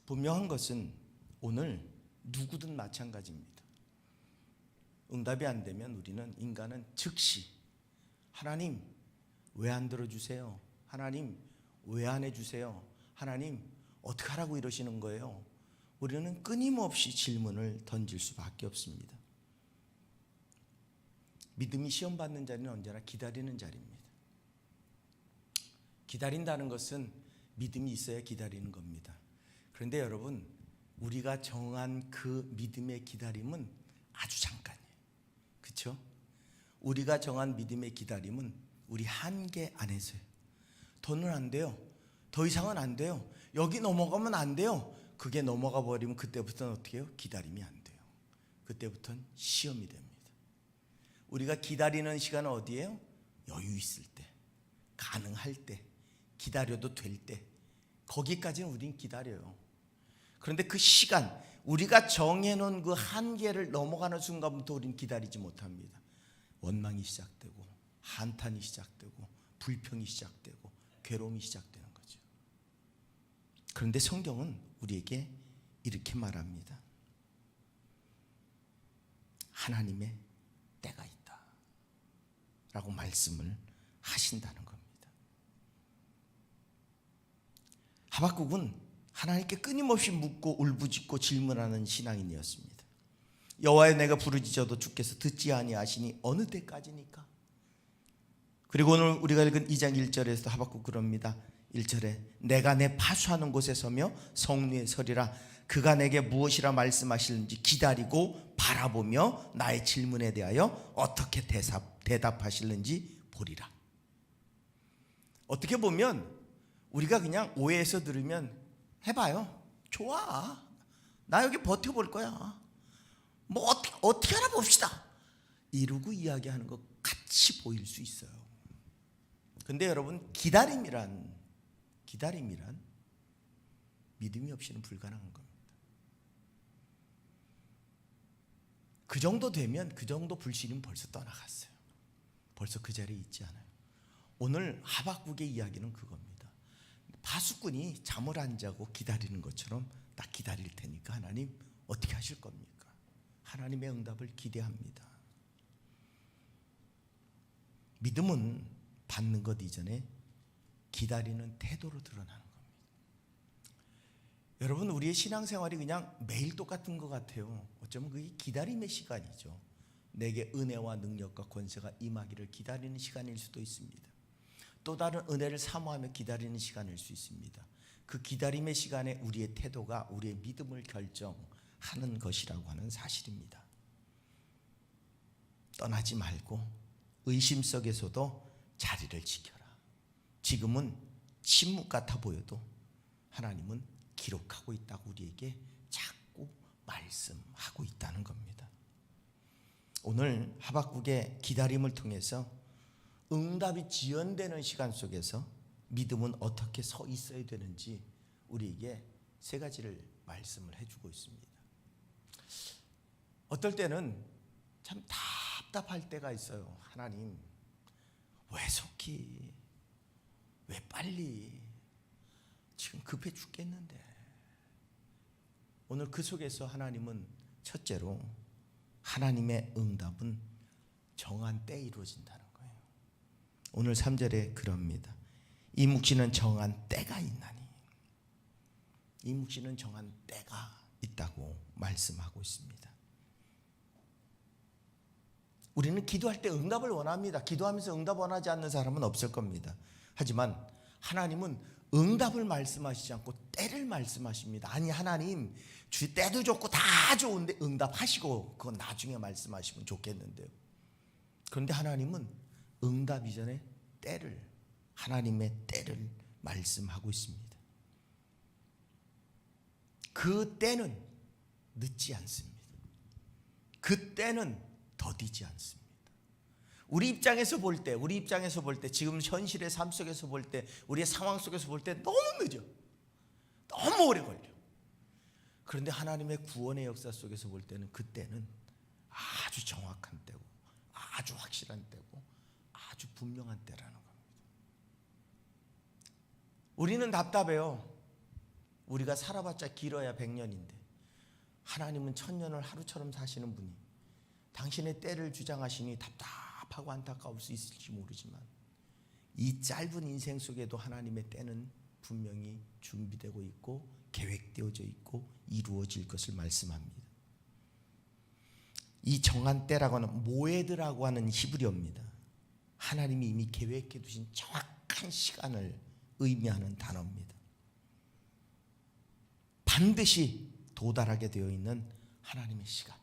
분명한 것은 오늘 누구든 마찬가지입니다. 응답이 안 되면 우리는, 인간은 즉시 하나님 왜 안 들어주세요? 하나님 왜 안 해주세요? 하나님 어떻게 하라고 이러시는 거예요? 우리는 끊임없이 질문을 던질 수밖에 없습니다. 믿음이 시험받는 자리는 언제나 기다리는 자리입니다. 기다린다는 것은 믿음이 있어야 기다리는 겁니다. 그런데 여러분, 우리가 정한 그 믿음의 기다림은 아주 잠깐이에요. 그렇죠? 우리가 정한 믿음의 기다림은 우리 한계 안에서요. 더는 안 돼요. 더 이상은 안 돼요. 여기 넘어가면 안 돼요. 그게 넘어가 버리면 그때부터는 어떻게 해요? 기다림이 안 돼요. 그때부터는 시험이 됩니다. 우리가 기다리는 시간은 어디예요? 여유 있을 때, 가능할 때, 기다려도 될 때, 거기까지는 우린 기다려요. 그런데 그 시간, 우리가 정해놓은 그 한계를 넘어가는 순간부터 우린 기다리지 못합니다. 원망이 시작되고, 한탄이 시작되고, 불평이 시작되고, 괴로움이 시작되는 거죠. 그런데 성경은 우리에게 이렇게 말합니다. 하나님의 때가 있다 라고 말씀을 하신다는 겁니다. 하박국은 하나님께 끊임없이 묻고 울부짖고 질문하는 신앙인이었습니다. 여호와여, 내가 부르짖어도 주께서 듣지 아니하시니 어느 때까지니까? 그리고 오늘 우리가 읽은 2장 1절에서도 하박국 그럽니다. 1절에 내가 내 파수하는 곳에 서며 성루에 서리라. 그가 내게 무엇이라 말씀하실는지 기다리고 바라보며 나의 질문에 대하여 어떻게 대답하실는지 보리라. 어떻게 보면 우리가 그냥 오해해서 들으면 해봐요. 좋아. 나 여기 버텨볼 거야. 뭐 어떻게 하나 봅시다. 이러고 이야기하는 것 같이 보일 수 있어요. 근데 여러분, 기다림이란 믿음이 없이는 불가능한 겁니다. 그 정도 되면, 그 정도 불신이면 벌써 떠나갔어요. 벌써 그 자리에 있지 않아요. 오늘 하박국의 이야기는 그겁니다. 파수꾼이 잠을 안 자고 기다리는 것처럼 딱 기다릴 테니까 하나님 어떻게 하실 겁니까? 하나님의 응답을 기대합니다. 믿음은 받는 것 이전에 기다리는 태도로 드러나는 겁니다. 여러분, 우리의 신앙생활이 그냥 매일 똑같은 것 같아요. 어쩌면 그게 기다림의 시간이죠. 내게 은혜와 능력과 권세가 임하기를 기다리는 시간일 수도 있습니다. 또 다른 은혜를 사모하며 기다리는 시간일 수 있습니다. 그 기다림의 시간에 우리의 태도가 우리의 믿음을 결정하는 것이라고 하는 사실입니다. 떠나지 말고 의심 속에서도 자리를 지켜라. 지금은 침묵 같아 보여도 하나님은 기록하고 있다고 우리에게 자꾸 말씀하고 있다는 겁니다. 오늘 하박국의 기다림을 통해서 응답이 지연되는 시간 속에서 믿음은 어떻게 서 있어야 되는지 우리에게 세 가지를 말씀을 해주고 있습니다. 어떨 때는 참 답답할 때가 있어요. 하나님, 왜 속히, 왜 빨리, 지금 급해 죽겠는데. 오늘 그 속에서 하나님은 첫째로 하나님의 응답은 정한 때에 이루어진다는 거예요. 오늘 3절에 그럽니다. 이 묵시는 정한 때가 있나니. 이 묵시는 정한 때가 있다고 말씀하고 있습니다. 우리는 기도할 때 응답을 원합니다. 기도하면서 응답 원하지 않는 사람은 없을 겁니다. 하지만 하나님은 응답을 말씀하시지 않고 때를 말씀하십니다. 아니, 하나님, 주 때도 좋고 다 좋은데 응답하시고 그건 나중에 말씀하시면 좋겠는데요. 그런데 하나님은 응답 이전에 때를, 하나님의 때를 말씀하고 있습니다. 그 때는 늦지 않습니다. 그 때는 더디지 않습니다. 우리 입장에서 볼 때, 지금 현실의 삶 속에서 볼 때, 우리의 상황 속에서 볼 때 너무 늦어. 너무 오래 걸려. 그런데 하나님의 구원의 역사 속에서 볼 때는 그때는 아주 정확한 때고, 아주 확실한 때고, 아주 분명한 때라는 겁니다. 우리는 답답해요. 우리가 살아봤자 길어야 100년인데 하나님은 1000년을 하루처럼 사시는 분이 당신의 때를 주장하시니 답답하고 안타까울 수 있을지 모르지만 이 짧은 인생 속에도 하나님의 때는 분명히 준비되고 있고 계획되어져 있고 이루어질 것을 말씀합니다. 이 정한 때라고 하는 모에드라고 하는 히브리어입니다. 하나님이 이미 계획해 두신 정확한 시간을 의미하는 단어입니다. 반드시 도달하게 되어 있는 하나님의 시간,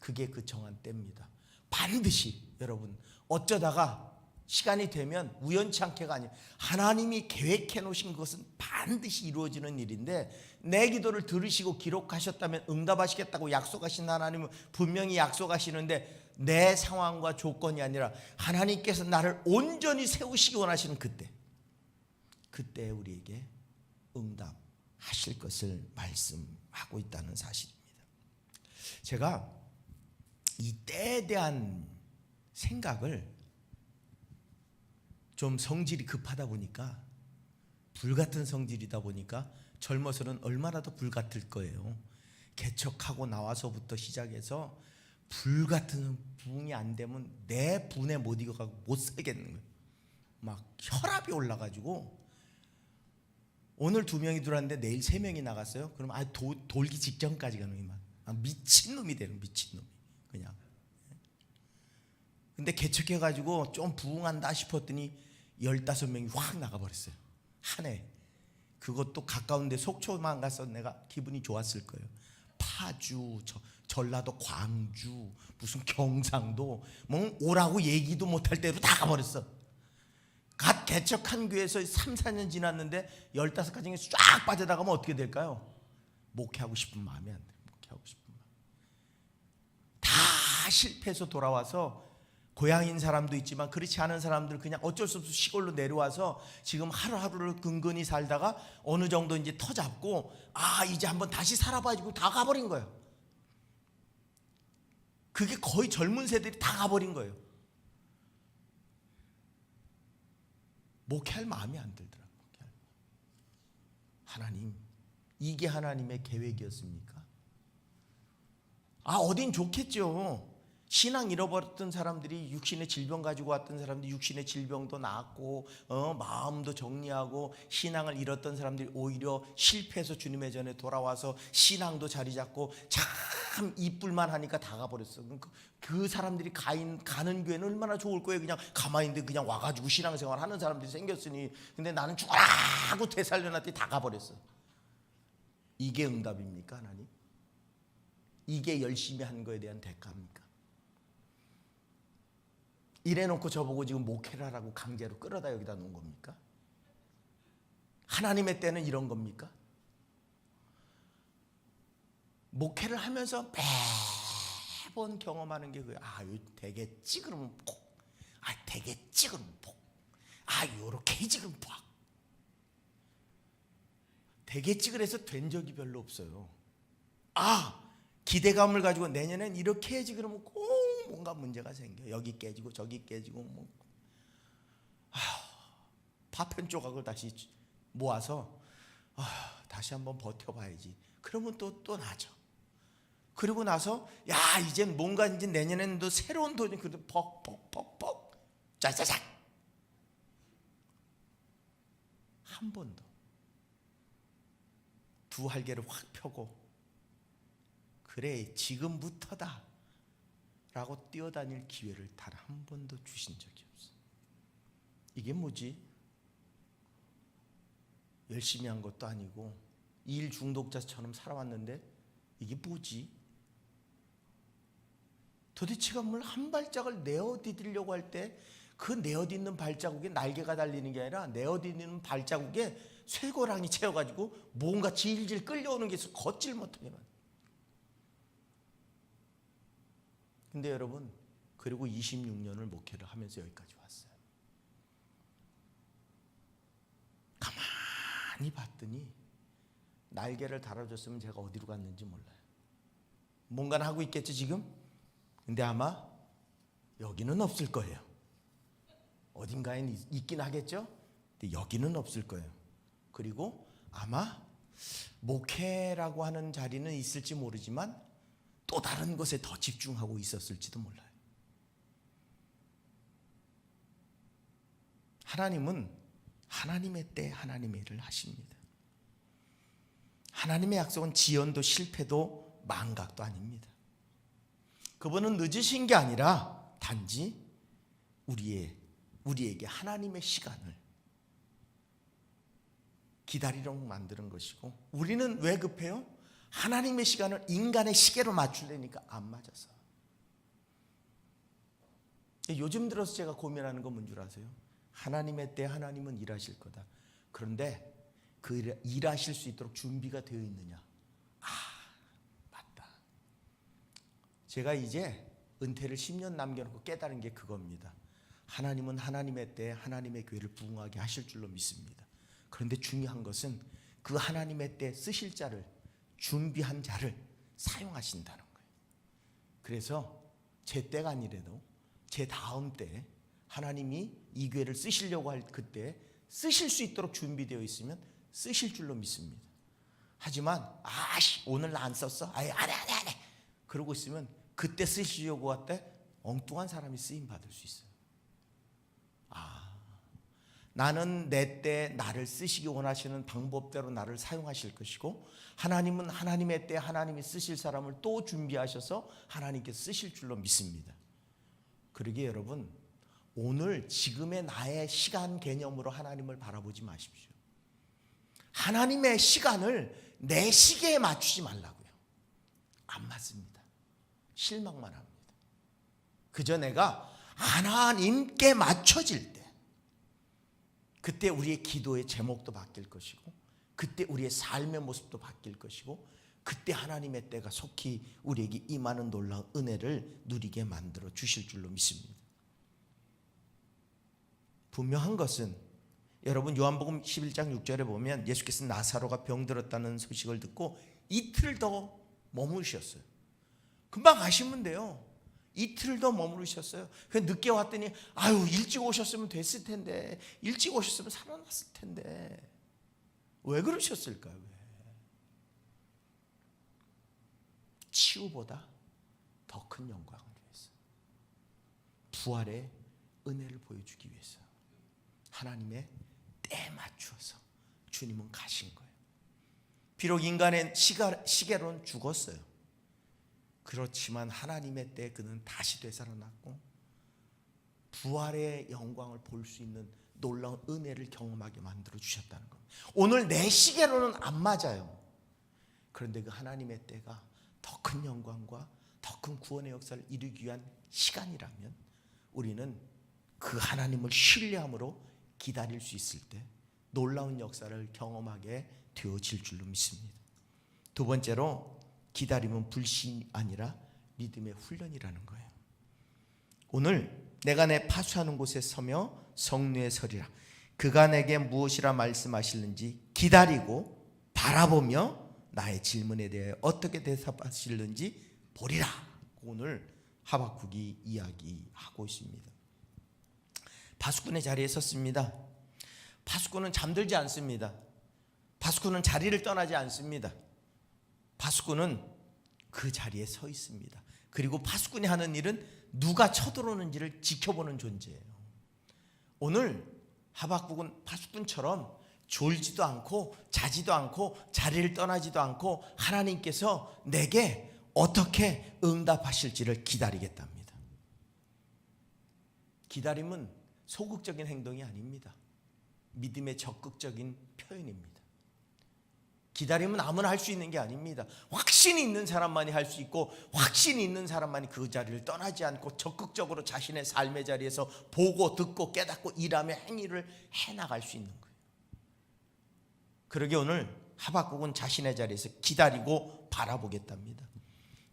그게 그 정한 때입니다. 반드시 여러분 어쩌다가 시간이 되면 우연치 않게가 아니에요. 하나님이 계획해 놓으신 것은 반드시 이루어지는 일인데 내 기도를 들으시고 기록하셨다면 응답하시겠다고 약속하신 하나님은 분명히 약속하시는데 내 상황과 조건이 아니라 하나님께서 나를 온전히 세우시기 원하시는 그때 우리에게 응답하실 것을 말씀하고 있다는 사실입니다. 제가 이 때에 대한 생각을 좀 성질이 급하다 보니까 불같은 성질이다 보니까 젊어서는 얼마나 더 불같을 거예요. 개척하고 나와서부터 시작해서 불같은 부흥이 안 되면 내 분에 못 이겨가고 못 살겠는 거예요. 막 혈압이 올라가지고 오늘 2명이 들어왔는데 내일 3명이 나갔어요. 그럼 돌기 직전까지 가는 거예요. 미친놈이 되는 미친놈이 그냥. 근데 개척해가지고 좀 부흥한다 싶었더니 15명이 확 나가버렸어요. 한 해. 그것도 가까운데 속초만 가서 내가 기분이 좋았을 거예요. 파주, 전라도 광주, 무슨 경상도 뭐 오라고 얘기도 못할 때로 다 가버렸어. 갓 개척한 교회에서 3, 4년 지났는데 15가정에 쫙 빠져나가면 어떻게 될까요? 목회하고 싶은 마음이 안 돼요. 목회하고 싶은 마음. 다 실패해서 돌아와서 고향인 사람도 있지만 그렇지 않은 사람들 그냥 어쩔 수 없이 시골로 내려와서 지금 하루하루를 근근히 살다가 어느 정도 이제 터 잡고 이제 한번 다시 살아봐야지 다 가버린 거예요. 그게 거의 젊은 세대들이 다 가버린 거예요. 목회할 마음이 안 들더라고요. 하나님, 이게 하나님의 계획이었습니까? 어딘 좋겠죠. 신앙 잃어버렸던 사람들이 육신의 질병 가지고 왔던 사람들이 육신의 질병도 나았고 마음도 정리하고 신앙을 잃었던 사람들이 오히려 실패해서 주님의 전에 돌아와서 신앙도 자리 잡고 참 이쁠만 하니까 다 가버렸어. 그 사람들이 가는 교회는 얼마나 좋을 거예요. 그냥 가만히 있는데 그냥 와가지고 신앙생활 하는 사람들이 생겼으니. 근데 나는 죽어라 하고 되살려놨더니 다 가버렸어. 이게 응답입니까 하나님? 이게 열심히 한 거에 대한 대가입니까? 이래놓고 저보고 지금 목회를 하라고 강제로 끌어다 여기다 놓은 겁니까? 하나님의 때는 이런 겁니까? 목회를 하면서 매번 경험하는 게 그거야. 되겠지 그러면 폭. 되겠지 그러면 폭. 요렇게 해지 그러면 폭. 되겠지 그래서 된 적이 별로 없어요. 기대감을 가지고 내년엔 이렇게 해야지 그러면 꼭 뭔가 문제가 생겨. 여기 깨지고 저기 깨지고 파편 조각을 다시 모아서 다시 한번 버텨봐야지. 그러면 또 나죠. 그리고 나서 이제 뭔가 이제 내년에는 또 새로운 도전. 그래도 퍽퍽퍽퍽 짜자작 한 번 더 두 할개를 확 펴고 그래 지금부터다 라고 뛰어다닐 기회를 단 한 번도 주신 적이 없어요. 이게 뭐지? 열심히 한 것도 아니고 일 중독자처럼 살아왔는데 이게 뭐지? 도대체가 뭘 한 발짝을 내어디디려고 할 때 그 내어딛는 발자국에 날개가 달리는 게 아니라 내어딛는 발자국에 쇠고랑이 채워가지고 뭔가 질질 끌려오는 게 있어 걷질 못하게 만들어요. 근데 여러분, 그리고 26년을 목회를 하면서 여기까지 왔어요. 가만히 봤더니 날개를 달아줬으면 제가 어디로 갔는지 몰라요. 뭔가는 하고 있겠죠 지금? 근데 아마 여기는 없을 거예요. 어딘가에 있긴 하겠죠? 근데 여기는 없을 거예요. 그리고 아마 목회라고 하는 자리는 있을지 모르지만 또 다른 것에 더 집중하고 있었을지도 몰라요. 하나님은 하나님의 때 하나님의 일을 하십니다. 하나님의 약속은 지연도 실패도 망각도 아닙니다. 그분은 늦으신 게 아니라 단지 우리에게 하나님의 시간을 기다리도록 만드는 것이고, 우리는 왜 급해요? 하나님의 시간을 인간의 시계로 맞추려니까 안 맞아서. 요즘 들어서 제가 고민하는 건 뭔 줄 아세요? 하나님의 때 하나님은 일하실 거다. 그런데 그 일하실 수 있도록 준비가 되어 있느냐? 맞다. 제가 이제 은퇴를 10년 남겨놓고 깨달은 게 그겁니다. 하나님은 하나님의 때 하나님의 교회를 부흥하게 하실 줄로 믿습니다. 그런데 중요한 것은 그 하나님의 때 쓰실 자를, 준비한 자를 사용하신다는 거예요. 그래서 제 때가 아니래도 제 다음 때 하나님이 이 교회를 쓰시려고 할 그때 쓰실 수 있도록 준비되어 있으면 쓰실 줄로 믿습니다. 하지만 오늘 나 안 썼어? 안 해. 그러고 있으면 그때 쓰시려고 할 때 엉뚱한 사람이 쓰임 받을 수 있어요. 나는 내 때 나를 쓰시기 원하시는 방법대로 나를 사용하실 것이고, 하나님은 하나님의 때 하나님이 쓰실 사람을 또 준비하셔서 하나님께 쓰실 줄로 믿습니다. 그러기에 여러분, 오늘 지금의 나의 시간 개념으로 하나님을 바라보지 마십시오. 하나님의 시간을 내 시계에 맞추지 말라고요. 안 맞습니다. 실망만 합니다. 그저 내가 하나님께 맞춰질 때, 그때 우리의 기도의 제목도 바뀔 것이고, 그때 우리의 삶의 모습도 바뀔 것이고, 그때 하나님의 때가 속히 우리에게 임하는 놀라운 은혜를 누리게 만들어 주실 줄로 믿습니다. 분명한 것은 여러분, 요한복음 11장 6절에 보면 예수께서 나사로가 병들었다는 소식을 듣고 이틀 더 머무르셨어요. 금방 가시면 돼요. 이틀 더 머무르셨어요. 늦게 왔더니 일찍 오셨으면 됐을 텐데, 일찍 오셨으면 살아났을 텐데. 왜 그러셨을까요? 왜? 치유보다 더 큰 영광을 위해서, 부활의 은혜를 보여주기 위해서 하나님의 때에 맞추어서 주님은 가신 거예요. 비록 인간의 시계로는 죽었어요. 그렇지만 하나님의 때에 그는 다시 되살아났고 부활의 영광을 볼 수 있는 놀라운 은혜를 경험하게 만들어 주셨다는 겁니다. 오늘 내 시계로는 안 맞아요. 그런데 그 하나님의 때가 더 큰 영광과 더 큰 구원의 역사를 이루기 위한 시간이라면 우리는 그 하나님을 신뢰함으로 기다릴 수 있을 때 놀라운 역사를 경험하게 되어질 줄로 믿습니다. 두 번째로, 기다림은 불신이 아니라 믿음의 훈련이라는 거예요. 오늘 내가 내 파수하는 곳에 서며 성루에 서리라. 그가 내게 무엇이라 말씀하실는지 기다리고 바라보며 나의 질문에 대해 어떻게 대답하실는지 보리라. 오늘 하박국이 이야기하고 있습니다. 파수꾼의 자리에 섰습니다. 파수꾼은 잠들지 않습니다. 파수꾼은 자리를 떠나지 않습니다. 파수꾼은 그 자리에 서 있습니다. 그리고 파수꾼이 하는 일은 누가 쳐들어오는지를 지켜보는 존재예요. 오늘 하박국은 파수꾼처럼 졸지도 않고 자지도 않고 자리를 떠나지도 않고 하나님께서 내게 어떻게 응답하실지를 기다리겠답니다. 기다림은 소극적인 행동이 아닙니다. 믿음의 적극적인 표현입니다. 기다림은 아무나 할 수 있는 게 아닙니다. 확신이 있는 사람만이 할 수 있고, 확신이 있는 사람만이 그 자리를 떠나지 않고 적극적으로 자신의 삶의 자리에서 보고 듣고 깨닫고 일하며 행위를 해나갈 수 있는 거예요. 그러게 오늘 하박국은 자신의 자리에서 기다리고 바라보겠답니다.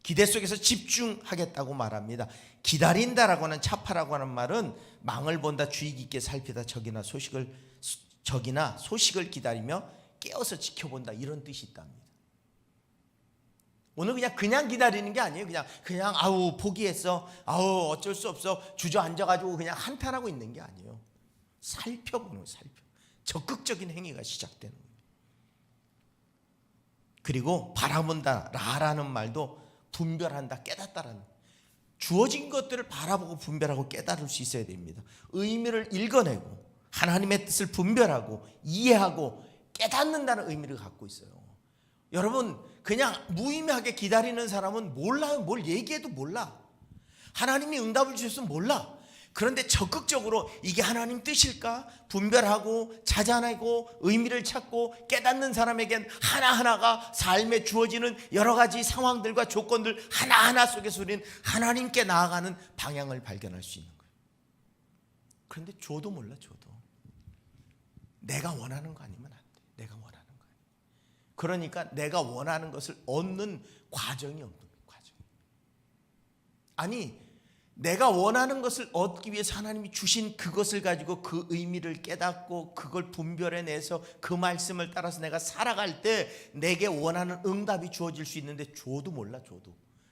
기대 속에서 집중하겠다고 말합니다. 기다린다라고 하는, 차파라고 하는 말은 망을 본다, 주의 깊게 살피다, 적이나 소식을 기다리며 깨어서 지켜본다, 이런 뜻이 있답니다. 오늘 그냥 기다리는 게 아니에요. 그냥 포기했어, 어쩔 수 없어, 주저앉아가지고 그냥 한탄하고 있는 게 아니에요. 살펴보는 거예요. 적극적인 행위가 시작되는 거예요. 그리고 바라본다 라라는 말도 분별한다, 깨닫다라는, 주어진 것들을 바라보고 분별하고 깨달을 수 있어야 됩니다. 의미를 읽어내고 하나님의 뜻을 분별하고 이해하고 깨닫는다는 의미를 갖고 있어요. 여러분, 그냥 무의미하게 기다리는 사람은 몰라요. 뭘 얘기해도 몰라. 하나님이 응답을 주셨으면 몰라. 그런데 적극적으로 이게 하나님 뜻일까 분별하고 찾아내고 의미를 찾고 깨닫는 사람에겐 하나하나가 삶에 주어지는 여러 가지 상황들과 조건들 하나하나 속에서 우리는 하나님께 나아가는 방향을 발견할 수 있는 거예요. 그런데 줘도 몰라. 줘도 내가 원하는 거 아니면 안 돼. 내가 원하는 거 아니야. 그러니까 내가 원하는 것을 얻는 과정이 없는 거예요. 과정. 아니, 내가 원하는 것을 얻기 위해서 하나님이 주신 그것을 가지고 그 의미를 깨닫고 그걸 분별해내서 그 말씀을 따라서 내가 살아갈 때 내게 원하는 응답이 주어질 수 있는데 줘도 몰라.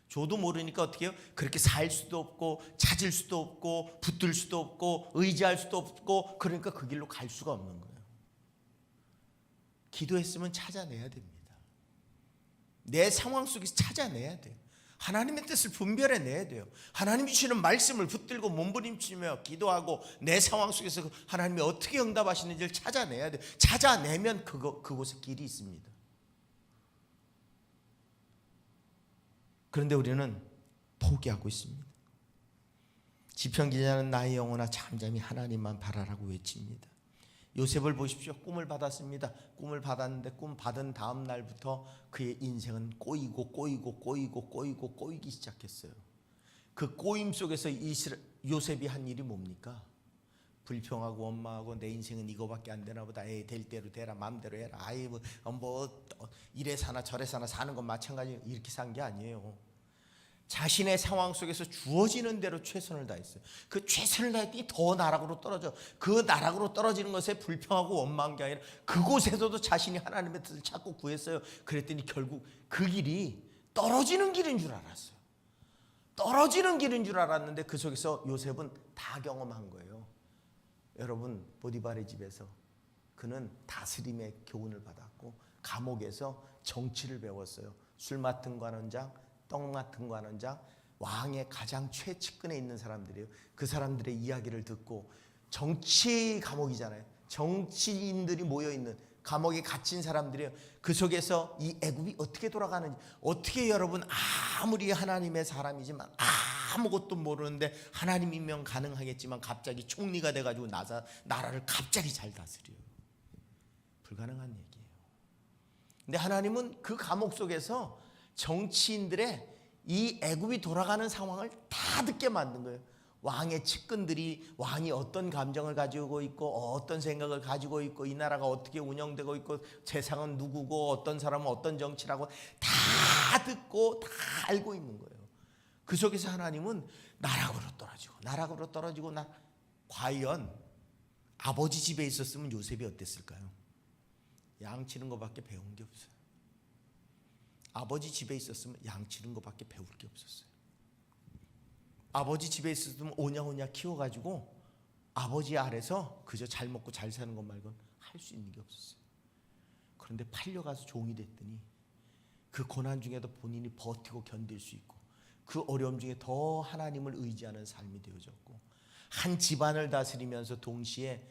줘도 모르니까 어떻게 해요? 그렇게 살 수도 없고 찾을 수도 없고 붙들 수도 없고 의지할 수도 없고, 그러니까 그 길로 갈 수가 없는 거예요. 기도했으면 찾아내야 됩니다. 내 상황 속에서 찾아내야 돼요. 하나님의 뜻을 분별해내야 돼요. 하나님이 주시는 말씀을 붙들고 몸부림치며 기도하고 내 상황 속에서 하나님이 어떻게 응답하시는지를 찾아내야 돼요. 찾아내면 그곳에 길이 있습니다. 그런데 우리는 포기하고 있습니다. 시편 기자는 나의 영혼아 잠잠히 하나님만 바라라고 외칩니다. 요셉을 보십시오. 꿈을 받았습니다. 꿈을 받았는데 꿈 받은 다음 날부터 그의 인생은 꼬이기 시작했어요. 그 꼬임 속에서 요셉이 한 일이 뭡니까? 불평하고 원망하고 내 인생은 이거밖에 안 되나 보다. 될 대로 되라, 마음대로 해라. 뭐 이래 사나 저래 사나 사는 건 마찬가지. 이렇게 산 게 아니에요. 자신의 상황 속에서 주어지는 대로 최선을 다했어요. 그 최선을 다했더니 더 나락으로 떨어져. 그 나락으로 떨어지는 것에 불평하고 원망한 게 아니라 그곳에서도 자신이 하나님의 뜻을 찾고 구했어요. 그랬더니 결국 그 길이 떨어지는 길인 줄 알았어요. 떨어지는 길인 줄 알았는데 그 속에서 요셉은 다 경험한 거예요. 여러분, 보디발의 집에서 그는 다스림의 교훈을 받았고 감옥에서 정치를 배웠어요. 술 맡은 관원장, 떡 맡은 관원장, 왕의 가장 최측근에 있는 사람들이에요. 그 사람들의 이야기를 듣고, 정치 감옥이잖아요. 정치인들이 모여있는 감옥에 갇힌 사람들이에요. 그 속에서 이 애굽이 어떻게 돌아가는지, 어떻게 여러분 아무리 하나님의 사람이지만 아무것도 모르는데 하나님이면 가능하겠지만 갑자기 총리가 돼가지고 나라를 갑자기 잘 다스려요. 불가능한 얘기예요. 근데 하나님은 그 감옥 속에서 정치인들의 이 애굽이 돌아가는 상황을 다 듣게 만든 거예요. 왕의 측근들이 왕이 어떤 감정을 가지고 있고 어떤 생각을 가지고 있고 이 나라가 어떻게 운영되고 있고 재상은 누구고 어떤 사람은 어떤 정치라고 다 듣고 다 알고 있는 거예요. 그 속에서 하나님은 나락으로 떨어지고 과연 아버지 집에 있었으면 요셉이 어땠을까요? 양치는 것밖에 배운 게 없어요. 아버지 집에 있었으면 양치는 것밖에 배울 게 없었어요. 아버지 집에 있었으면 오냐오냐 키워가지고 아버지 아래서 그저 잘 먹고 잘 사는 것 말고는 할 수 있는 게 없었어요. 그런데 팔려가서 종이 됐더니 그 고난 중에도 본인이 버티고 견딜 수 있고 그 어려움 중에 더 하나님을 의지하는 삶이 되어졌고, 한 집안을 다스리면서 동시에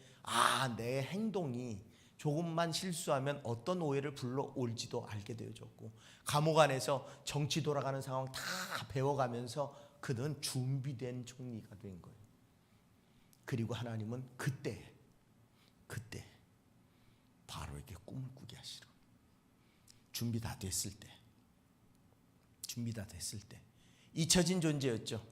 내 행동이 조금만 실수하면 어떤 오해를 불러올지도 알게 되어졌고, 감옥 안에서 정치 돌아가는 상황 다 배워가면서 그는 준비된 총리가 된 거예요. 그리고 하나님은 그때 바로에게 꿈을 꾸게 하시라. 준비 다 됐을 때 잊혀진 존재였죠.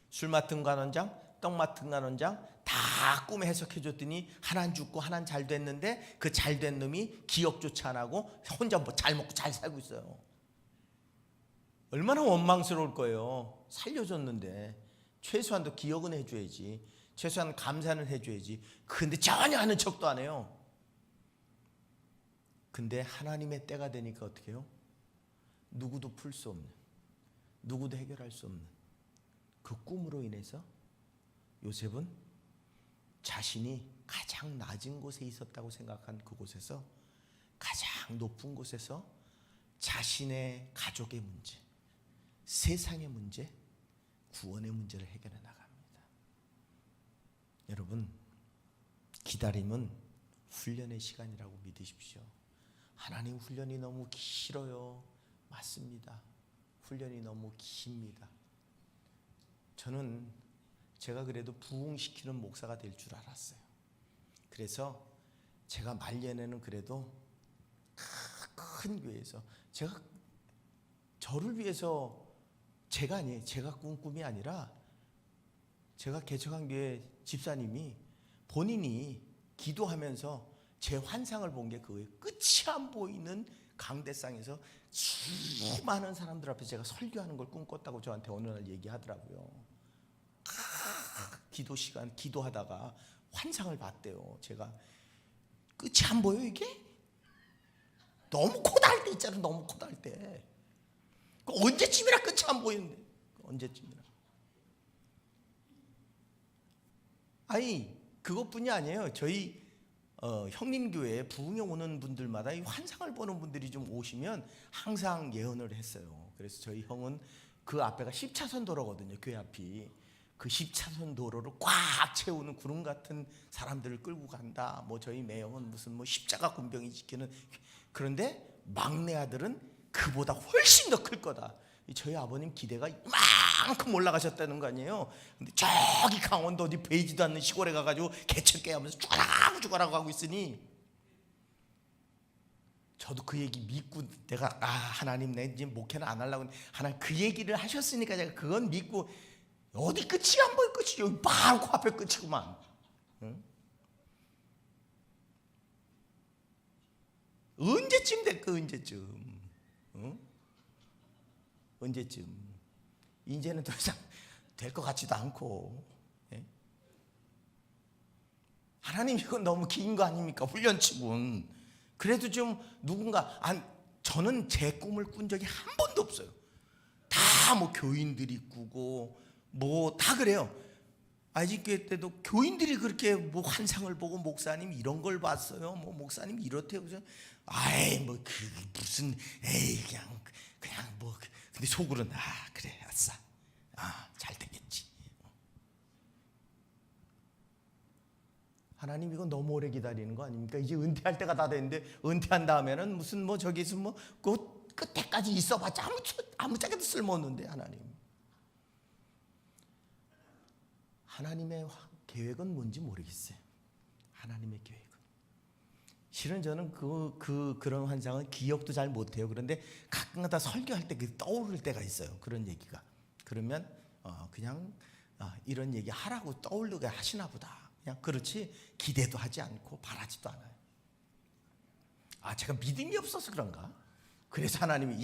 술 맡은 관원장, 떡 맡은 관원장 다 꿈 해석해 줬더니 하나는 죽고 하나는 잘 됐는데 그 잘 된 놈이 기억조차 안 하고 혼자 뭐 잘 먹고 잘 살고 있어요. 얼마나 원망스러울 거예요. 살려줬는데 최소한도 기억은 해줘야지. 최소한 감사는 해줘야지. 근데 전혀 하는 척도 안 해요. 근데 하나님의 때가 되니까 어떻게 해요? 누구도 풀 수 없는, 누구도 해결할 수 없는 그 꿈으로 인해서 요셉은 자신이 가장 낮은 곳에 있었다고 생각한 그곳에서 가장 높은 곳에서 자신의 가족의 문제, 세상의 문제, 구원의 문제를 해결해 나갑니다. 여러분, 기다림은 훈련의 시간이라고 믿으십시오. 하나님 훈련이 너무 길어요. 맞습니다. 훈련이 너무 깁니다. 저는 제가 그래도 부흥시키는 목사가 될 줄 알았어요. 그래서 제가 말년에는 그래도 큰 교회에서 제가 저를 위해서 제가 꾼 꿈이 아니라 제가 개척한 교회 집사님이 본인이 기도하면서 제 환상을 본 게 그거예요. 끝이 안 보이는 강대상에서 수많은 사람들 앞에 제가 설교하는 걸 꿈꿨다고 저한테 어느 날 얘기하더라고요. 기도 시간 기도하다가 환상을 봤대요. 제가 끝이 안 보여 이게? 너무 코다할 때 있잖아. 너무 코다할 때. 언제쯤이나 끝이 안 보이는데. 언제쯤이나. 아니 그것뿐이 아니에요. 저희 형님 교회에 부흥에 오는 분들마다 이 환상을 보는 분들이 좀 오시면 항상 예언을 했어요. 그래서 저희 형은 그 앞에가 10차선 도로거든요. 교회 앞이. 그 10차선 도로를 꽉 채우는 구름 같은 사람들을 끌고 간다. 뭐 저희 매형은 무슨 뭐 십자가 군병이 지키는. 그런데 막내 아들은 그보다 훨씬 더 클 거다. 저희 아버님 기대가 이만큼 올라가셨다는 거 아니에요. 근데 저기 강원도 어디 보이지도 않는 시골에 가가지고 개척게 하면서 죽어라고 하고 있으니 저도 그 얘기 믿고 내가 하나님 내 이제 목회는 안 하려고 했는데 하나님 그 얘기를 하셨으니까 제가 그건 믿고 어디 끝이 안 보여. 끝이 여기 바로 코앞에 끝이구만. 응? 언제쯤 될까? 언제쯤? 응? 언제쯤? 이제는 더 이상 될 것 같지도 않고. 예? 하나님 이건 너무 긴 거 아닙니까? 훈련치곤. 그래도 좀 누군가 저는 제 꿈을 꾼 적이 한 번도 없어요. 다 뭐 교인들이 꾸고 뭐 다 그래요. 아직교회 때도 교인들이 그렇게 뭐 환상을 보고 목사님 이런 걸 봤어요. 뭐 목사님 이렇대요. 그래서 뭐 그 무슨 그냥 뭐 근데 속으로는 그래 아싸 잘 되겠지. 하나님 이거 너무 오래 기다리는 거 아닙니까? 이제 은퇴할 때가 다 됐는데 은퇴한 다음에는 무슨 뭐 저기서 뭐 그 끝에까지 있어봤자 아무짝에도 쓸모없는데 하나님의 계획은 뭔지 모르겠어요. 하나님의 계획은. 실은 저는 그런 환상은 기억도 잘 못해요. 그런데 가끔가다 설교할 때 떠오를 때가 있어요. 그런 얘기가. 그러면 그냥 이런 얘기 하라고 떠오르게 하시나 보다. 그냥 그렇지 기대도 하지 않고 바라지도 않아요. 제가 믿음이 없어서 그런가? 그래서 하나님이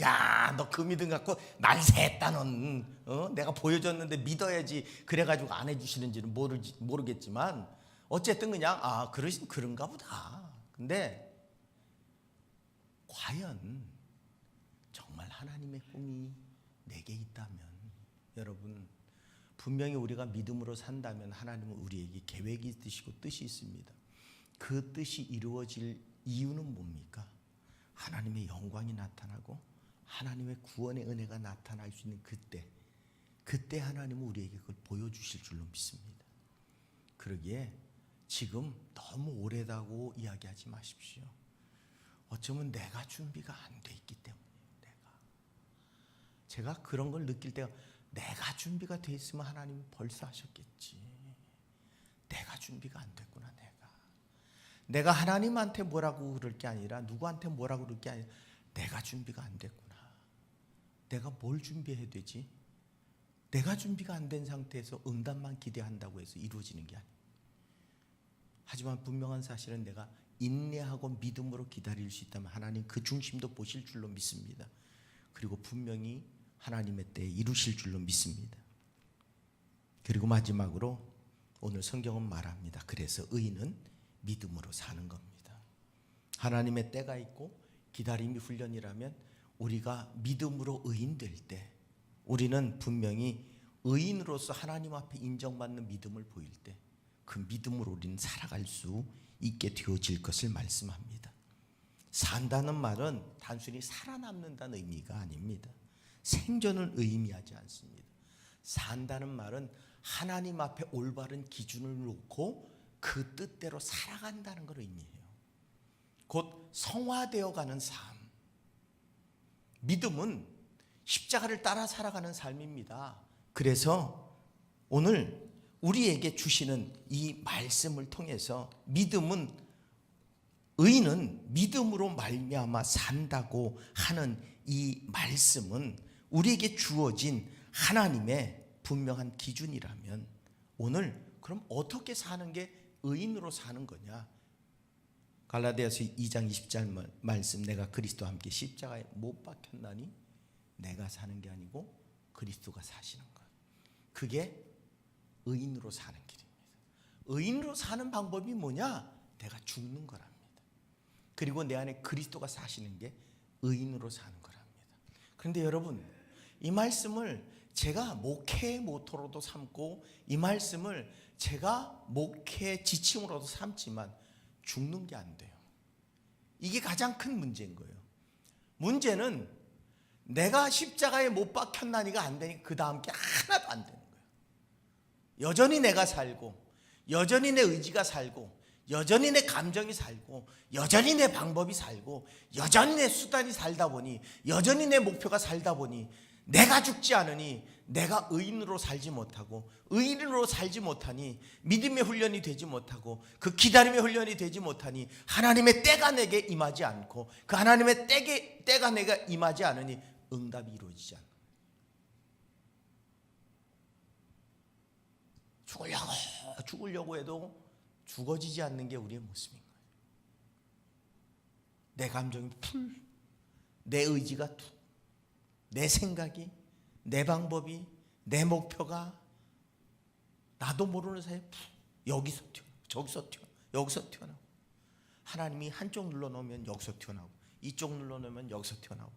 너 그 믿음 갖고 날 샜다 넌 내가 보여줬는데 믿어야지 그래가지고 안 해주시는지는 모르겠지만 어쨌든 그냥 그런가 보다. 근데 과연 정말 하나님의 꿈이 내게 있다면 여러분 분명히 우리가 믿음으로 산다면 하나님은 우리에게 계획이 있으시고 뜻이 있습니다. 그 뜻이 이루어질 이유는 뭡니까? 하나님의 영광이 나타나고 하나님의 구원의 은혜가 나타날 수 있는 그때 하나님은 우리에게 그걸 보여주실 줄로 믿습니다. 그러기에 지금 너무 오래다고 이야기하지 마십시오. 어쩌면 내가 준비가 안 돼 있기 때문이에요. 제가 그런 걸 느낄 때가 내가 준비가 돼 있으면 하나님이 벌써 하셨겠지. 내가 준비가 안 됐구나. 내가 하나님한테 뭐라고 그럴 게 아니라 누구한테 뭐라고 그럴 게 아니라 내가 준비가 안 됐구나. 내가 뭘 준비해야 되지? 내가 준비가 안 된 상태에서 응답만 기대한다고 해서 이루어지는 게 아니에요. 하지만 분명한 사실은 내가 인내하고 믿음으로 기다릴 수 있다면 하나님 그 중심도 보실 줄로 믿습니다. 그리고 분명히 하나님의 때에 이루실 줄로 믿습니다. 그리고 마지막으로 오늘 성경은 말합니다. 그래서 의인은 믿음으로 사는 겁니다. 하나님의 때가 있고 기다림이 훈련이라면 우리가 믿음으로 의인될 때 우리는 분명히 의인으로서 하나님 앞에 인정받는 믿음을 보일 때 그 믿음으로 우리는 살아갈 수 있게 되어질 것을 말씀합니다. 산다는 말은 단순히 살아남는다는 의미가 아닙니다. 생존을 의미하지 않습니다. 산다는 말은 하나님 앞에 올바른 기준을 놓고 그 뜻대로 살아간다는 걸 의미해요. 곧 성화되어 가는 삶. 믿음은 십자가를 따라 살아가는 삶입니다. 그래서 오늘 우리에게 주시는 이 말씀을 통해서 의인은 믿음으로 말미암아 산다고 하는 이 말씀은 우리에게 주어진 하나님의 분명한 기준이라면 오늘 그럼 어떻게 사는 게 의인으로 사는 거냐? 갈라디아서 2장 20절 말씀, 내가 그리스도와 함께 십자가에 못 박혔나니 내가 사는 게 아니고 그리스도가 사시는 것. 그게 의인으로 사는 길입니다. 의인으로 사는 방법이 뭐냐? 내가 죽는 거랍니다. 그리고 내 안에 그리스도가 사시는 게 의인으로 사는 거랍니다. 그런데 여러분, 이 말씀을 제가 목회의 모토로도 삼고 이 말씀을 제가 목회 지침으로도 삼지만 죽는 게 안 돼요. 이게 가장 큰 문제인 거예요. 문제는 내가 십자가에 못 박혔나니가 안 되니까 그 다음 게 하나도 안 되는 거예요. 여전히 내가 살고, 여전히 내 의지가 살고, 여전히 내 감정이 살고, 여전히 내 방법이 살고, 여전히 내 수단이 살다 보니, 여전히 내 목표가 살다 보니 내가 죽지 않으니 내가 의인으로 살지 못하고, 의인으로 살지 못하니 믿음의 훈련이 되지 못하고, 그 기다림의 훈련이 되지 못하니 하나님의 때가 내게 임하지 않고, 그 하나님의 때가 내가 임하지 않으니 응답이 이루어지지 않아요. 죽으려고 해도 죽어지지 않는 게 우리의 모습인 거예요. 내 감정이 풀, 내 의지가 툭, 내 생각이, 내 방법이, 내 목표가 나도 모르는 사이에 여기서 튀어나오고 저기서 튀어나오고 여기서 튀어나오고, 하나님이 한쪽 눌러놓으면 여기서 튀어나오고 이쪽 눌러놓으면 여기서 튀어나오고,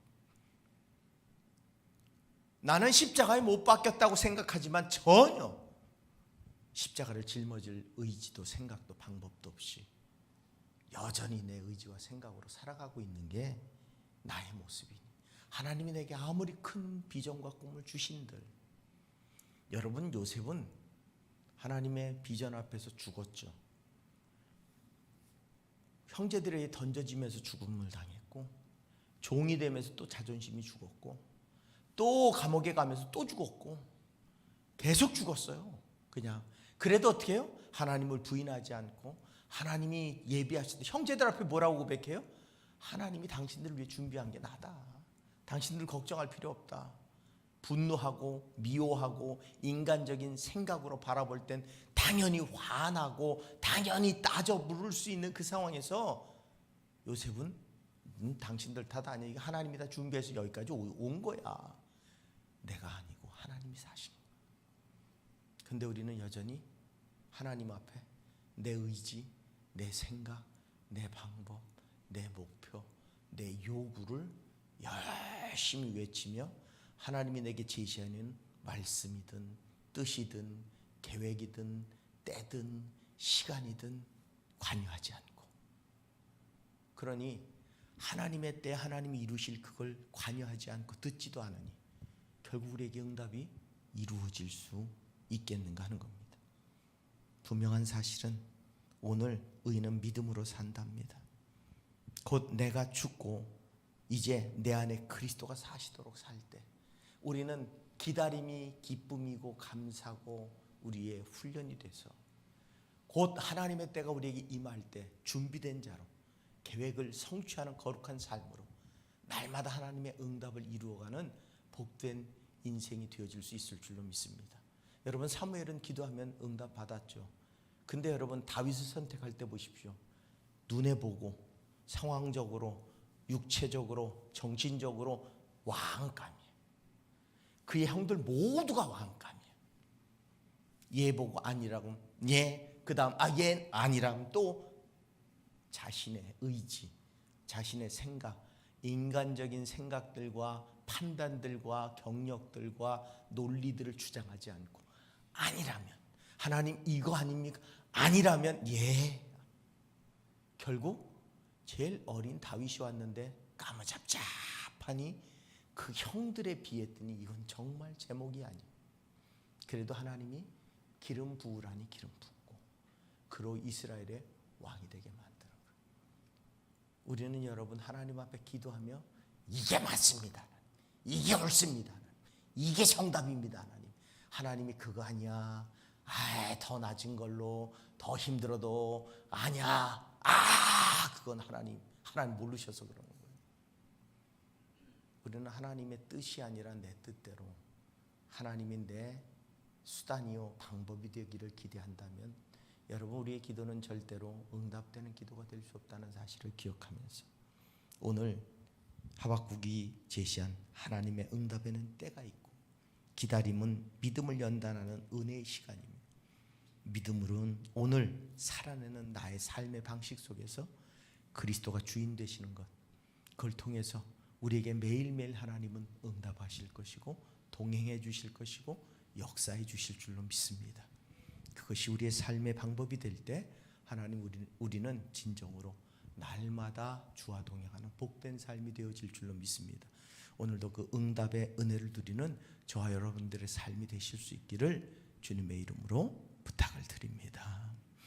나는 십자가에 못 박혔다고 생각하지만 전혀 십자가를 짊어질 의지도 생각도 방법도 없이 여전히 내 의지와 생각으로 살아가고 있는 게 나의 모습이니, 하나님이 내게 아무리 큰 비전과 꿈을 주신들, 여러분, 요셉은 하나님의 비전 앞에서 죽었죠. 형제들에게 던져지면서 죽음을 당했고, 종이 되면서 또 자존심이 죽었고, 또 감옥에 가면서 또 죽었고, 계속 죽었어요. 그냥. 그래도 어떻게 해요? 하나님을 부인하지 않고 하나님이 예비하실 때 형제들 앞에 뭐라고 고백해요? 하나님이 당신들을 위해 준비한 게 나다. 당신들 걱정할 필요 없다. 분노하고 미워하고 인간적인 생각으로 바라볼 땐 당연히 화나고 당연히 따져 물을 수 있는 그 상황에서 요셉은 당신들 탓 아니니까 하나님이 다 준비해서 여기까지 온 거야. 내가 아니고 하나님이 사신 거야. 근데 우리는 여전히 하나님 앞에 내 의지, 내 생각, 내 방법, 내 목표, 내 요구를 열심히 외치며 하나님이 내게 제시하는 말씀이든 뜻이든 계획이든 때든 시간이든 관여하지 않고, 그러니 하나님의 때 하나님이 이루실 그걸 관여하지 않고 듣지도 않으니 결국 우리에게 응답이 이루어질 수 있겠는가 하는 겁니다. 분명한 사실은 오늘 의인은 믿음으로 산답니다. 곧 내가 죽고 이제 내 안에 그리스도가 사시도록 살 때 우리는 기다림이 기쁨이고 감사고 우리의 훈련이 돼서 곧 하나님의 때가 우리에게 임할 때 준비된 자로 계획을 성취하는 거룩한 삶으로 날마다 하나님의 응답을 이루어가는 복된 인생이 되어질 수 있을 줄로 믿습니다. 여러분, 사무엘은 기도하면 응답 받았죠. 근데 여러분, 다윗을 선택할 때 보십시오. 눈에 보고 상황적으로 육체적으로 정신적으로 왕감이에요. 그의 형들 모두가 왕감이에요. 얘 보고 아니라고, 얘 그 다음 얘 아니라고, 또 자신의 의지, 자신의 생각, 인간적인 생각들과 판단들과 경력들과 논리들을 주장하지 않고 아니라면, 하나님 이거 아닙니까? 아니라면 예. 결국 제일 어린 다윗이 왔는데 까무잡잡하니 그 형들에 비했더니 이건 정말 제목이 아니에요. 그래도 하나님이 기름 부으라니 기름 붓고 그로 이스라엘의 왕이 되게 만드는 거예요. 우리는 여러분 하나님 앞에 기도하며 이게 맞습니다. 이게 옳습니다. 이게 정답입니다. 하나님이 그거 아니야. 더 낮은 걸로 더 힘들어도 아니야. 그건 하나님 모르셔서 그러는 거예요. 우리는 하나님의 뜻이 아니라 내 뜻대로 하나님이 내 수단이요 방법이 되기를 기대한다면 여러분 우리의 기도는 절대로 응답되는 기도가 될 수 없다는 사실을 기억하면서 오늘 하박국이 제시한 하나님의 응답에는 때가 있고 기다림은 믿음을 연단하는 은혜의 시간입니다. 믿음으로는 오늘 살아내는 나의 삶의 방식 속에서 그리스도가 주인 되시는 것, 그걸 통해서 우리에게 매일매일 하나님은 응답하실 것이고 동행해 주실 것이고 역사해 주실 줄로 믿습니다. 그것이 우리의 삶의 방법이 될 때 하나님 우리는 진정으로 날마다 주와 동행하는 복된 삶이 되어질 줄로 믿습니다. 오늘도 그 응답의 은혜를 누리는 저와 여러분들의 삶이 되실 수 있기를 주님의 이름으로 부탁을 드립니다.